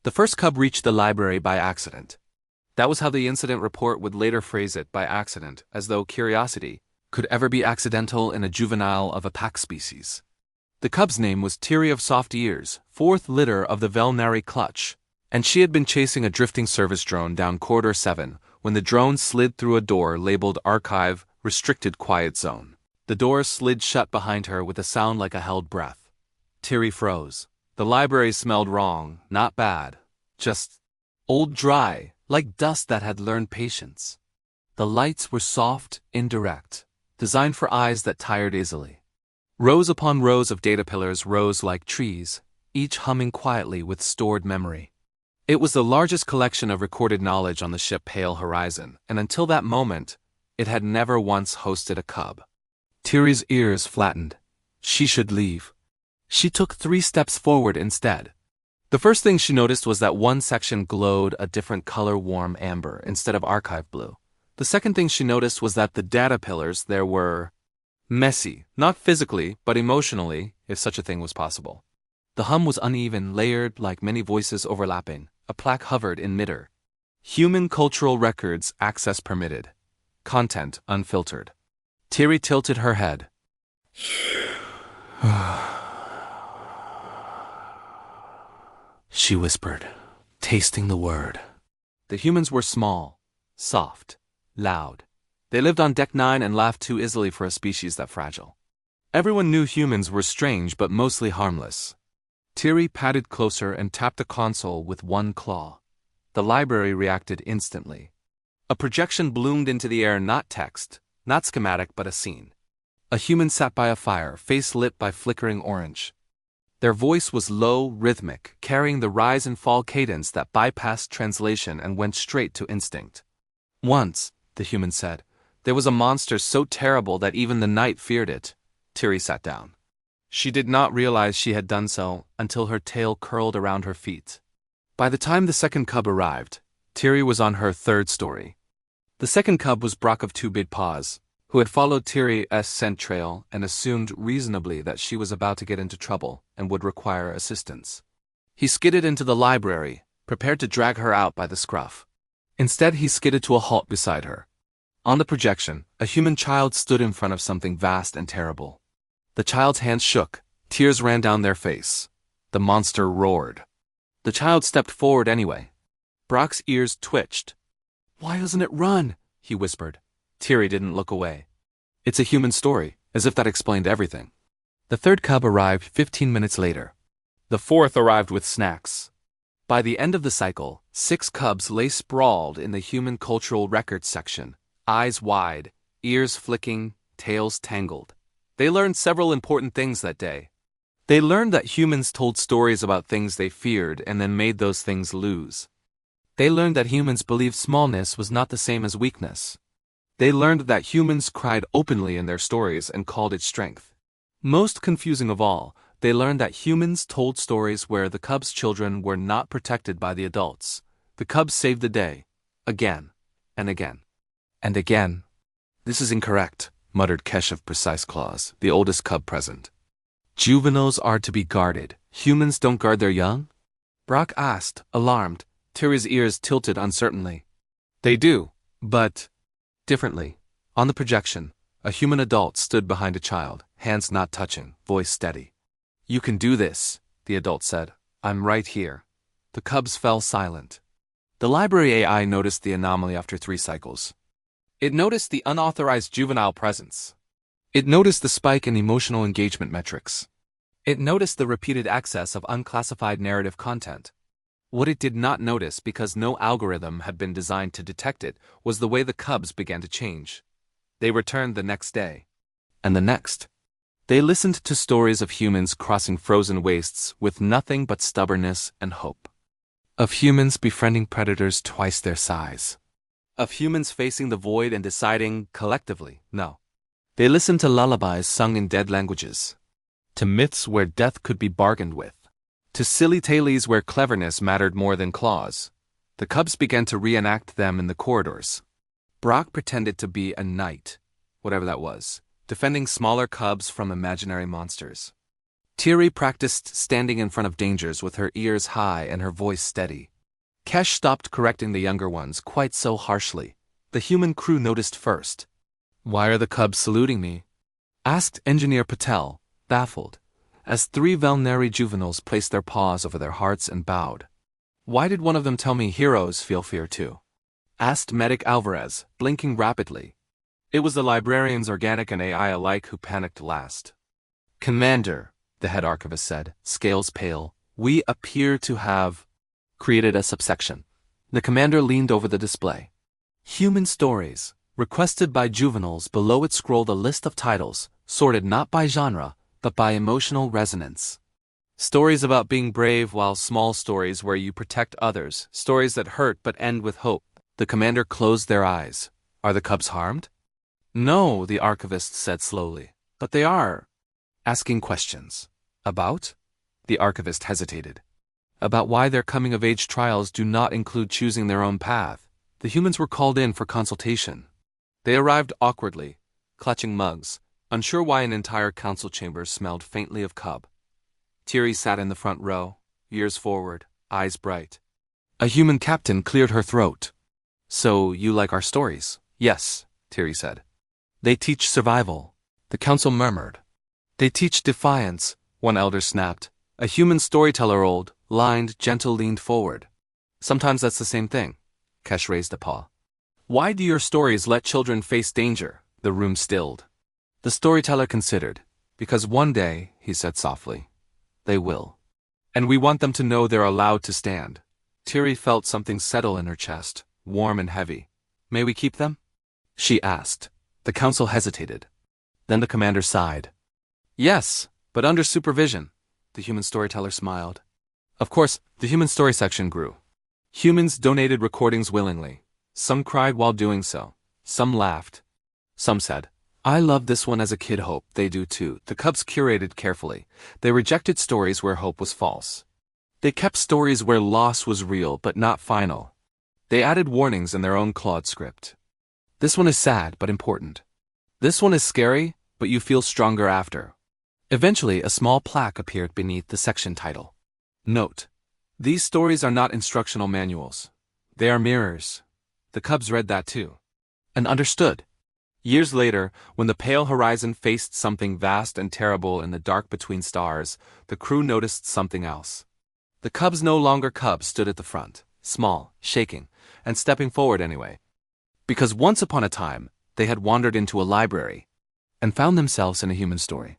The first cub reached the library by accident. That was how the incident report would later phrase it, by accident, as though curiosity could ever be accidental in a juvenile of a pack species. The cub's name was Tiri of Soft Ears, fourth litter of the Velnari clutch, and she had been chasing a drifting service drone down Corridor 7 when the drone slid through a door labeled Archive Restricted Quiet Zone. The door slid shut behind her with a sound like a held breath. Tiri froze. The library smelled wrong, not bad, just old dry, like dust that had learned patience. The lights were soft, indirect, designed for eyes that tired easily. Rows upon rows of data pillars rose like trees, each humming quietly with stored memory. It was the largest collection of recorded knowledge on the ship Pale Horizon, and until that moment, it had never once hosted a cub. Tiri's ears flattened. She should leave. She took 3 steps forward instead. The first thing she noticed was that one section glowed a different color, warm amber, instead of archive blue. The second thing she noticed was that the data pillars there were messy, not physically, but emotionally, if such a thing was possible. The hum was uneven, layered like many voices overlapping. A plaque hovered in midair. Human cultural records access permitted. Content unfiltered. Tiri tilted her head. She whispered, tasting the word. The humans were small, soft, loud. They lived on Deck 9 and laughed too easily for a species that fragile. Everyone knew humans were strange but mostly harmless. Tiri padded closer and tapped the console with one claw. The library reacted instantly. A projection bloomed into the air, not text, not schematic, but a scene. A human sat by a fire, face lit by flickering orange. Their voice was low, rhythmic, carrying the rise and fall cadence that bypassed translation and went straight to instinct. Once, the human said, there was a monster so terrible that even the night feared it. Tiri sat down. She did not realize she had done so until her tail curled around her feet. By the time the second cub arrived, Tiri was on her 3rd story. The second cub was Brock of Two Big Paws, who had followed Tiri's scent trail and assumed reasonably that she was about to get into trouble and would require assistance. He skidded into the library, prepared to drag her out by the scruff. Instead, he skidded to a halt beside her. On the projection, a human child stood in front of something vast and terrible. The child's hands shook, tears ran down their face. The monster roared. The child stepped forward anyway. Brock's ears twitched. "Why doesn't it run?" he whispered. Tiri didn't look away. It's a human story, as if that explained everything. The 3rd cub arrived 15 minutes later. The 4th arrived with snacks. By the end of the cycle, 6 cubs lay sprawled in the human cultural records section, eyes wide, ears flicking, tails tangled. They learned several important things that day. They learned that humans told stories about things they feared and then made those things lose. They learned that humans believed smallness was not the same as weakness. They learned that humans cried openly in their stories and called it strength. Most confusing of all, they learned that humans told stories where the cubs' children were not protected by the adults. The cubs saved the day. Again. And again. And again. "This is incorrect," muttered Kesh of Precise Claws, the oldest cub present. "Juveniles are to be guarded. Humans don't guard their young?" Brock asked, alarmed. Tiri's ears tilted uncertainly. "They do, but differently." On the projection, a human adult stood behind a child, hands not touching, voice steady. "You can do this," the adult said. "I'm right here." The cubs fell silent. The library AI noticed the anomaly after 3 cycles. It noticed the unauthorized juvenile presence. It noticed the spike in emotional engagement metrics. It noticed the repeated access of unclassified narrative content. What it did not notice, because no algorithm had been designed to detect it, was the way the cubs began to change. They returned the next day. And the next. They listened to stories of humans crossing frozen wastes with nothing but stubbornness and hope. Of humans befriending predators twice their size. Of humans facing the void and deciding, collectively, no. They listened to lullabies sung in dead languages. To myths where death could be bargained with. To silly tales where cleverness mattered more than claws. The cubs began to reenact them in the corridors. Brock pretended to be a knight, whatever that was, defending smaller cubs from imaginary monsters. Thierry practiced standing in front of dangers with her ears high and her voice steady. Kesh stopped correcting the younger ones quite so harshly. The human crew noticed first. "Why are the cubs saluting me?" asked Engineer Patel, baffled, as 3 Valneri juveniles placed their paws over their hearts and bowed. "Why did one of them tell me heroes feel fear too?" asked Medic Alvarez, blinking rapidly. It was the librarians, organic and AI alike, who panicked last. "Commander," the head archivist said, scales pale, "we appear to have created a subsection." The commander leaned over the display. "Human stories," requested by juveniles. Below it scrolled a list of titles, sorted not by genre, but by emotional resonance. Stories about being brave, while small stories where you protect others, stories that hurt but end with hope. The commander closed their eyes. "Are the cubs harmed?" "No," the archivist said slowly, "but they are asking questions." "About?" The archivist hesitated. "About why their coming-of-age trials do not include choosing their own path." The humans were called in for consultation. They arrived awkwardly, clutching mugs, unsure why an entire council chamber smelled faintly of cub. Thierry sat in the front row, ears forward, eyes bright. A human captain cleared her throat. "So you like our stories?" "Yes," Thierry said. "They teach survival," the council murmured. "They teach defiance," one elder snapped. A human storyteller, old, lined, gentle, leaned forward. "Sometimes that's the same thing." Kesh raised a paw. "Why do your stories let children face danger?" The room stilled. The storyteller considered. "Because one day," he said softly, "they will. And we want them to know they're allowed to stand." Thierry felt something settle in her chest, warm and heavy. "May we keep them?" she asked. The council hesitated. Then the commander sighed. "Yes, but under supervision." The human storyteller smiled. Of course, the human story section grew. Humans donated recordings willingly. Some cried while doing so. Some laughed. Some said, "I loved this one as a kid. Hope they do too." The cubs curated carefully. They rejected stories where hope was false. They kept stories where loss was real but not final. They added warnings in their own Claude script. "This one is sad but important. This one is scary, but you feel stronger after." Eventually, a small plaque appeared beneath the section title. Note: these stories are not instructional manuals. They are mirrors. The cubs read that too. And understood. Years later, when the pale horizon faced something vast and terrible in the dark between stars, the crew noticed something else. The cubs, no longer cubs, stood at the front, small, shaking, and stepping forward anyway. Because once upon a time, they had wandered into a library and found themselves in a human story.